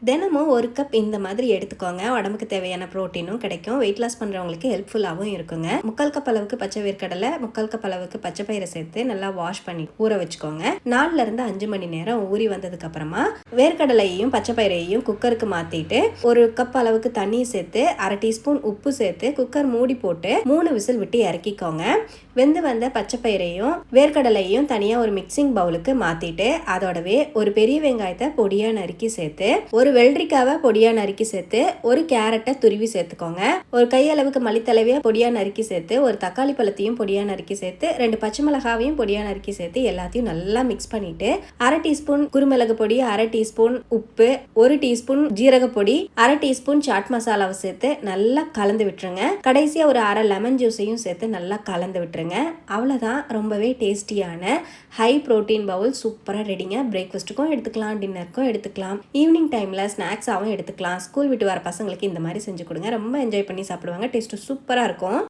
தினமும் ஒரு கப் இந்த மாதிரி எடுத்துக்கோங்க. உடம்புக்கு தேவையான ப்ரோட்டீனும் கிடைக்கும். வெயிட் லாஸ் பண்ணுறவங்களுக்கு ஹெல்ப்ஃபுல்லாகவும் இருக்குங்க. 3/4 கப் அளவுக்கு பச்சை வேர்க்கடலை, 3/4 கப் அளவுக்கு பச்சை பயிரை சேர்த்து நல்லா வாஷ் பண்ணி ஊற வச்சுக்கோங்க. 4லேருந்து 5 மணி நேரம் ஊறி வந்ததுக்கு அப்புறமா வேர்க்கடலையையும் பச்சை பயிரையும் குக்கருக்கு மாற்றிட்டு 1 கப் அளவுக்கு தண்ணி சேர்த்து 1/2 டீஸ்பூன் உப்பு சேர்த்து குக்கர் மூடி போட்டு 3 விசில் விட்டு இறக்கிக்கோங்க. வெந்து வந்த பச்சை பயிரையும் வேர்க்கடலையும் தனியாக ஒரு மிக்சிங் பவுலுக்கு மாற்றிட்டு அதோடவே ஒரு பெரிய வெங்காயத்தை பொடியாக நறுக்கி சேர்த்து ஒரு வெள்ளரிக்காவை பொடியா நறுக்கி சேர்த்து ஒரு கேரட்டை துருவி சேர்த்துக்கோங்க. ஒரு கையளவுக்கு மல்லித்தலைவையை பொடியா நறுக்கி சேர்த்து ஒரு தக்காளி பழத்தையும் பொடியா நறுக்கி சேர்த்து 2 பச்சை மிளகாவையும் பொடியா நறுக்கி சேர்த்து எல்லாத்தையும் நல்லா மிக்ஸ் பண்ணிட்டு 1/2 டீஸ்பூன் குருமிளகு பொடி, 1/2 டீஸ்பூன் உப்பு, 1 டீஸ்பூன் ஜீரக பொடி, 1/2 டீஸ்பூன் சாட் மசாலாவை சேர்த்து நல்லா கலந்து விட்டுருங்க. கடைசியா ஒரு 1/2 லெமன் ஜூஸையும் சேர்த்து நல்லா கலந்து விட்டுருங்க. அவ்வளவுதான், ரொம்பவே டேஸ்டியான ஹை ப்ரோட்டீன் பவுல் சூப்பரா ரெடிங்க. பிரேக்ஃபாஸ்ட்டுக்கும் எடுத்துக்கலாம், டின்னருக்கும் எடுத்துக்கலாம், ஈவினிங் டைம்ல ஸ்நாக்ஸாகவும் எடுத்துக்கலாம். ஸ்கூல் விட்டு வர பசங்களுக்கு இந்த மாதிரி செஞ்சு கொடுங்க. ரொம்ப என்ஜாய் பண்ணி சாப்பிடுவாங்க. டேஸ்ட்டு சூப்பராக இருக்கும்.